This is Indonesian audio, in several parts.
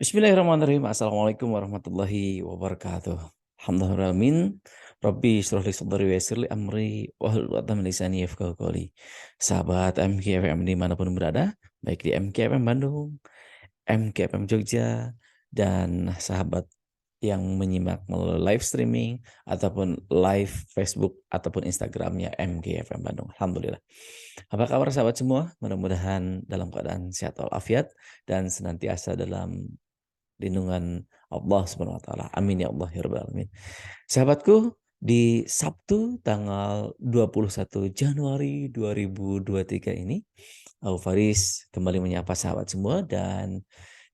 Bismillahirrahmanirrahim. Assalamualaikum warahmatullahi wabarakatuh. Alhamdulillahirrahmanirrahim. Rabbi shrah li sadri wa yassir li amri wahlul 'uqdatam min lisani yafqahu qawli. Sahabat MKFM dimanapun berada, baik di MKFM Bandung, MKFM Jogja, dan sahabat yang menyimak melalui live streaming ataupun live Facebook ataupun Instagramnya MKFM Bandung. Alhamdulillah. Apa kabar sahabat semua? Mudah-mudahan dalam keadaan sehat walafiat dan senantiasa dalam lindungan Allah Subhanahu wa taala. Amin ya Allah ya rabbal alamin. Sahabatku, di Sabtu tanggal 21 Januari 2023 ini, Abu Faris kembali menyapa sahabat semua dan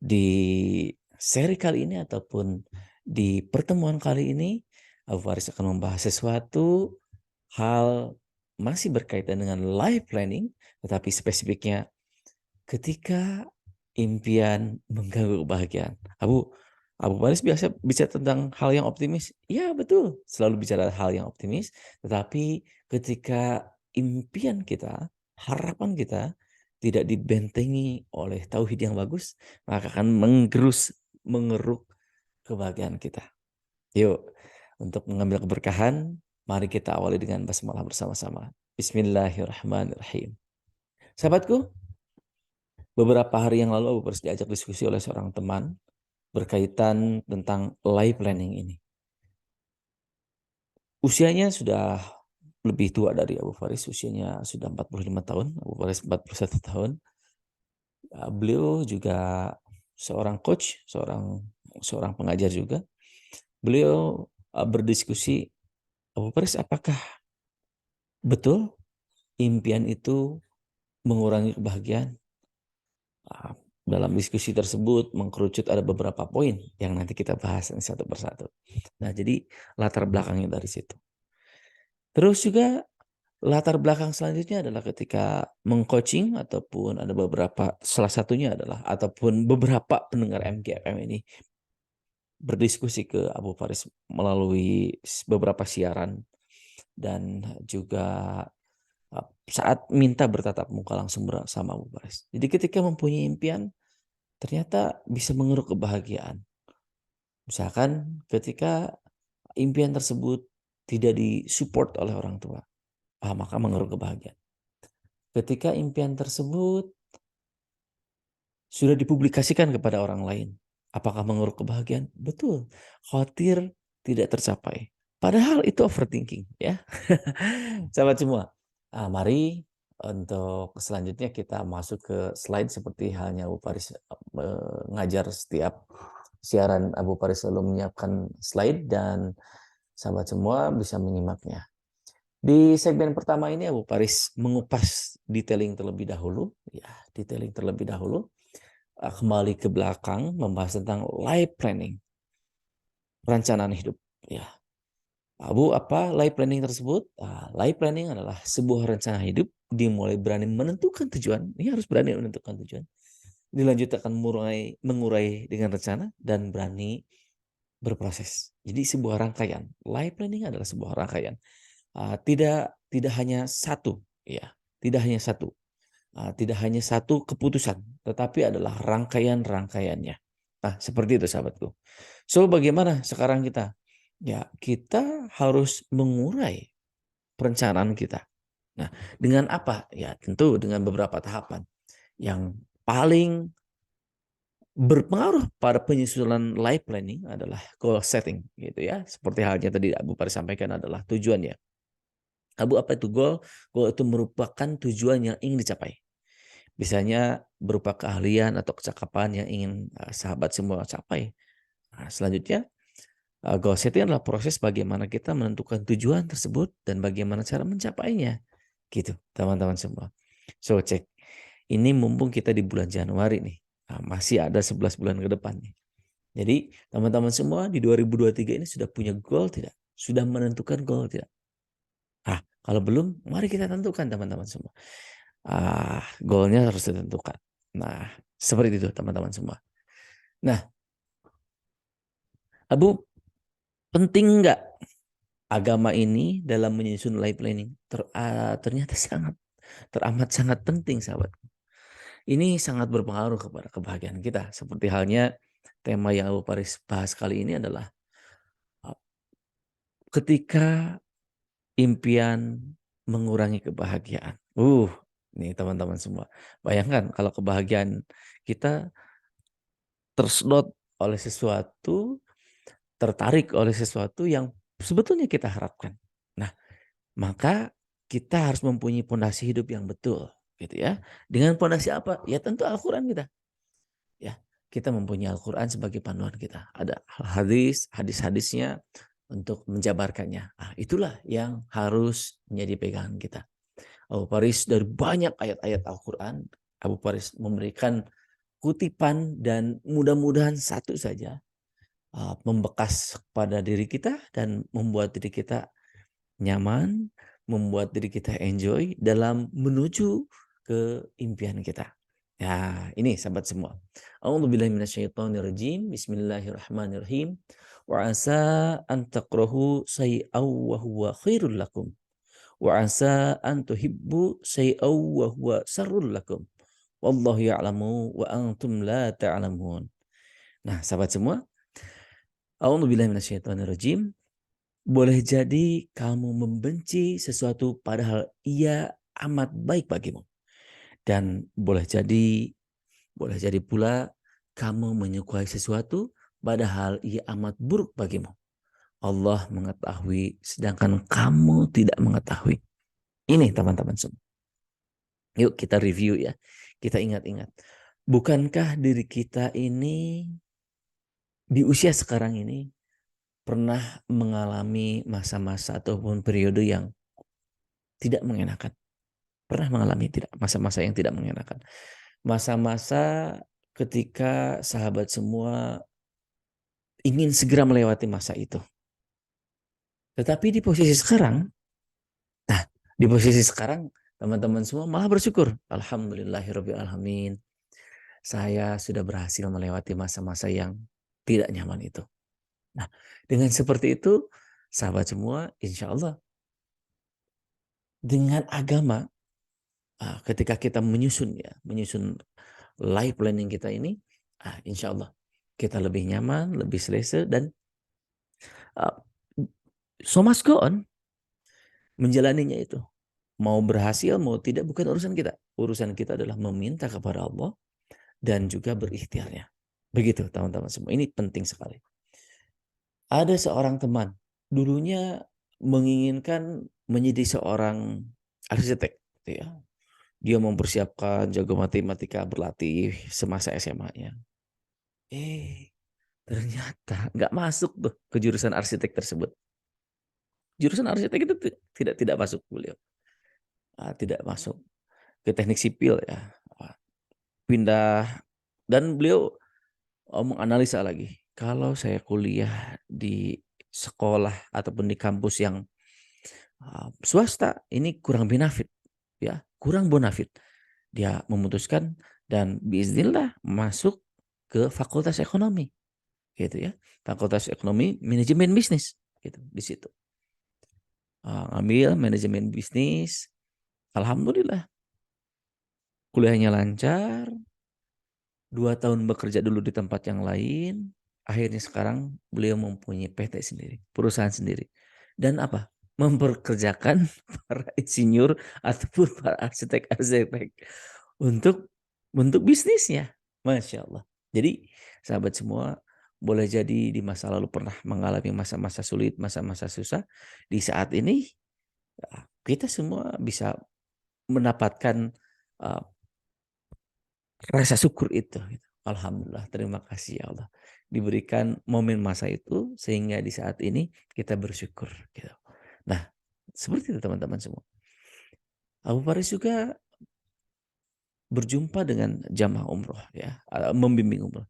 di seri kali ini ataupun di pertemuan kali ini Abu Faris akan membahas sesuatu hal masih berkaitan dengan life planning, tetapi spesifiknya ketika impian mengganggu kebahagiaan. Abu Faris biasa bicara tentang hal yang optimis. Ya betul, selalu bicara hal yang optimis. Tetapi ketika impian kita, harapan kita tidak dibentengi oleh tauhid yang bagus, maka akan mengeruk kebahagiaan kita. Yuk, untuk mengambil keberkahan, mari kita awali dengan basmalah bersama-sama. Bismillahirrahmanirrahim. Sahabatku, beberapa hari yang lalu Abu Faris diajak diskusi oleh seorang teman berkaitan tentang life planning ini. Usianya sudah lebih tua dari Abu Faris, usianya sudah 45 tahun, Abu Faris 41 tahun. Beliau juga seorang coach, seorang pengajar juga. Beliau berdiskusi, Abu Faris, apakah betul impian itu mengurangi kebahagiaan? Dalam diskusi tersebut mengkerucut ada beberapa poin yang nanti kita bahas satu persatu. Nah, jadi latar belakangnya dari situ. Terus juga latar belakang selanjutnya adalah ketika mengcoaching ataupun ada salah satunya adalah ataupun beberapa pendengar MKFM ini berdiskusi ke Abu Faris melalui beberapa siaran dan juga saat minta bertatap muka langsung bersama Abu Faris. Jadi ketika mempunyai impian, ternyata bisa mengeruk kebahagiaan. Misalkan ketika impian tersebut tidak disupport oleh orang tua, maka mengeruk kebahagiaan. Ketika impian tersebut sudah dipublikasikan kepada orang lain, apakah mengeruk kebahagiaan? Betul, khawatir tidak tercapai. Padahal itu overthinking, ya. Sahabat semua, mari untuk selanjutnya kita masuk ke slide seperti halnya Abu Faris mengajar setiap siaran. Abu Faris selalu menyiapkan slide dan sahabat semua bisa menyimaknya. Di segmen pertama ini Abu Faris mengupas detailing terlebih dahulu, kembali ke belakang membahas tentang life planning, perencanaan hidup, ya. Apa life planning tersebut? Life planning adalah sebuah rencana hidup dimulai berani menentukan tujuan. Ini harus berani menentukan tujuan. Dilanjutkan mengurai dengan rencana dan berani berproses. Jadi sebuah rangkaian. Life planning adalah sebuah rangkaian. Tidak hanya satu, ya. Tidak hanya satu. Tidak hanya satu keputusan, tetapi adalah rangkaian-rangkaiannya. Nah, seperti itu sahabatku. So, bagaimana sekarang kita? Ya, kita harus mengurai perencanaan kita. Nah, dengan apa? Ya, tentu dengan beberapa tahapan. Yang paling berpengaruh pada penyusunan life planning adalah goal setting, gitu ya. Seperti halnya tadi Abu Faris sampaikan adalah tujuannya. Apa itu goal? Goal itu merupakan tujuan yang ingin dicapai. Misalnya berupa keahlian atau kecakapan yang ingin sahabat semua capai. Nah, selanjutnya, goal setting adalah proses bagaimana kita menentukan tujuan tersebut dan bagaimana cara mencapainya. Gitu, teman-teman semua. So, cek. Ini mumpung kita di bulan Januari nih. Masih ada 11 bulan ke depan nih. Jadi, teman-teman semua di 2023 ini sudah punya goal tidak? Sudah menentukan goal tidak? Kalau belum, mari kita tentukan teman-teman semua. Goalnya harus ditentukan. Nah, seperti itu teman-teman semua. Nah, Abu, penting nggak agama ini dalam menyusun life planning? Ternyata teramat sangat penting, sahabat. Ini sangat berpengaruh kepada kebahagiaan kita. Seperti halnya tema yang Abu Faris bahas kali ini adalah ketika impian mengurangi kebahagiaan. Nih teman-teman semua. Bayangkan kalau kebahagiaan kita tersedot oleh sesuatu, tertarik oleh sesuatu yang sebetulnya kita harapkan. Nah, maka kita harus mempunyai pondasi hidup yang betul, gitu ya. Dengan pondasi apa? Ya tentu Al-Qur'an kita. Ya, kita mempunyai Al-Qur'an sebagai panduan kita. Ada hadis-hadisnya untuk menjabarkannya. Nah, itulah yang harus menjadi pegangan kita. Abu Faris dari banyak ayat-ayat Al-Quran, Abu Faris memberikan kutipan dan mudah-mudahan satu saja membekas pada diri kita dan membuat diri kita nyaman, membuat diri kita enjoy dalam menuju ke impian kita. Ya, ini sahabat semua. A'udzubillahi minasyaitonirrajim. Bismillahirrahmanirrahim. Wa asa an takrahu say'aw wa huwa khairul lakum. Wa asa an tuhibbu say'aw wa huwa sarrul lakum. Wallahu ya'lamu wa antum la ta'lamun. Nah, sahabat semua, a'udzubillahi minasyaitonirrajim. Boleh jadi kamu membenci sesuatu padahal ia amat baik bagimu. Dan boleh jadi pula kamu menyukai sesuatu padahal ia amat buruk bagimu. Allah mengetahui sedangkan kamu tidak mengetahui. Ini teman-teman semua. Yuk kita review ya. Kita ingat-ingat. Bukankah diri kita ini di usia sekarang ini pernah mengalami masa-masa ataupun periode yang tidak mengenakan? Pernah mengalami tidak masa-masa yang tidak mengenakan? Masa-masa ketika sahabat semua ingin segera melewati masa itu. Tetapi di posisi sekarang, di posisi sekarang teman-teman semua malah bersyukur. Alhamdulillahirabbil alamin. Saya sudah berhasil melewati masa-masa yang tidak nyaman itu. Nah, dengan seperti itu, sahabat semua, insya Allah, dengan agama, ketika kita menyusun life planning kita ini, insya Allah, kita lebih nyaman, lebih selesa, dan so must go on, menjalaninya itu. Mau berhasil, mau tidak, bukan urusan kita. Urusan kita adalah meminta kepada Allah, dan juga berikhtiarnya. Begitu teman-teman semua, ini penting sekali. Ada seorang teman, dulunya menginginkan menjadi seorang arsitek. Gitu ya. Dia mempersiapkan jago matematika, berlatih semasa SMA-nya. Ternyata nggak masuk tuh ke jurusan arsitek tersebut. Jurusan arsitek itu tidak masuk beliau. Tidak masuk ke teknik sipil ya. Pindah dan beliau menganalisa lagi. Kalau saya kuliah di sekolah ataupun di kampus yang swasta ini kurang benefit ya, kurang bonafit. Dia memutuskan dan biiznillah masuk ke Fakultas Ekonomi gitu ya. Fakultas Ekonomi Manajemen Bisnis gitu di situ. Ambil manajemen bisnis. Alhamdulillah kuliahnya lancar. 2 tahun bekerja dulu di tempat yang lain. Akhirnya sekarang beliau mempunyai PT sendiri, perusahaan sendiri. Dan apa? Memperkerjakan para insinyur ataupun para arsitek-arsitek untuk bisnisnya. Masya Allah. Jadi sahabat semua, boleh jadi di masa lalu pernah mengalami masa-masa sulit, masa-masa susah. Di saat ini kita semua bisa mendapatkan uh, rasa syukur itu. Alhamdulillah, terima kasih ya Allah. Diberikan momen masa itu sehingga di saat ini kita bersyukur. Gitu. Nah, seperti itu teman-teman semua. Abu Faris juga berjumpa dengan jamaah umroh ya, membimbing umroh.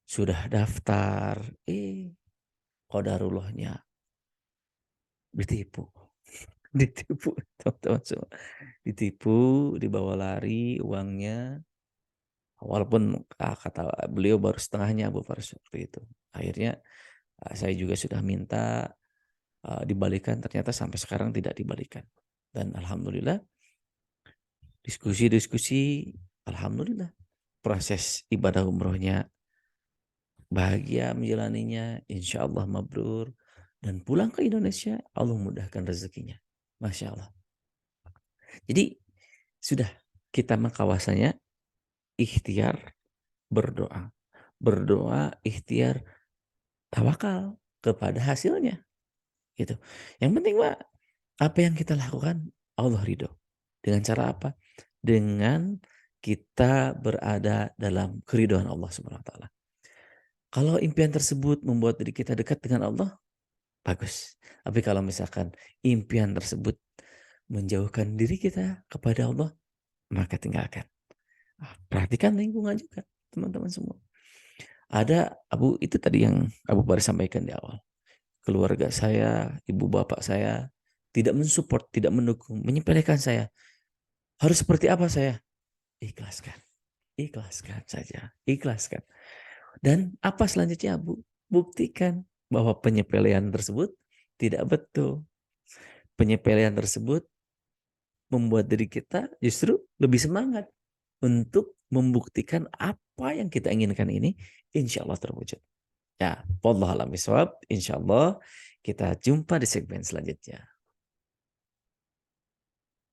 Sudah daftar, qadarullahnya ditipu. Ditipu teman-teman semua. Ditipu, dibawa lari uangnya. Walaupun kata beliau baru setengahnya Abu Faris seperti itu. Akhirnya saya juga sudah minta dibalikan, ternyata sampai sekarang tidak dibalikan. Dan alhamdulillah diskusi-diskusi, alhamdulillah proses ibadah umrohnya bahagia menjalaninya, insya Allah mabrur, dan pulang ke Indonesia, Allah mudahkan rezekinya. Masya Allah. Jadi sudah kita mengkawasannya ikhtiar berdoa. Berdoa, ikhtiar, tawakal kepada hasilnya. Gitu. Yang penting Pak, apa yang kita lakukan Allah ridho. Dengan cara apa? Dengan kita berada dalam keridhaan Allah Subhanahu wa taala. Kalau impian tersebut membuat diri kita dekat dengan Allah, bagus. Tapi kalau misalkan impian tersebut menjauhkan diri kita kepada Allah, maka tinggalkan. Perhatikan lingkungan juga, teman-teman semua. Ada itu tadi yang Abu Faris sampaikan di awal. Keluarga saya, ibu bapak saya tidak mensupport, tidak mendukung, menyepelekan saya. Harus seperti apa saya? Ikhlaskan. Ikhlaskan saja. Ikhlaskan. Dan apa selanjutnya, Bu? Buktikan bahwa penyepelean tersebut tidak betul. Penyepelean tersebut membuat diri kita justru lebih semangat untuk membuktikan apa yang kita inginkan ini insya Allah terwujud. Ya, wallahu a'lam bishawab. Insya Allah kita jumpa di segmen selanjutnya.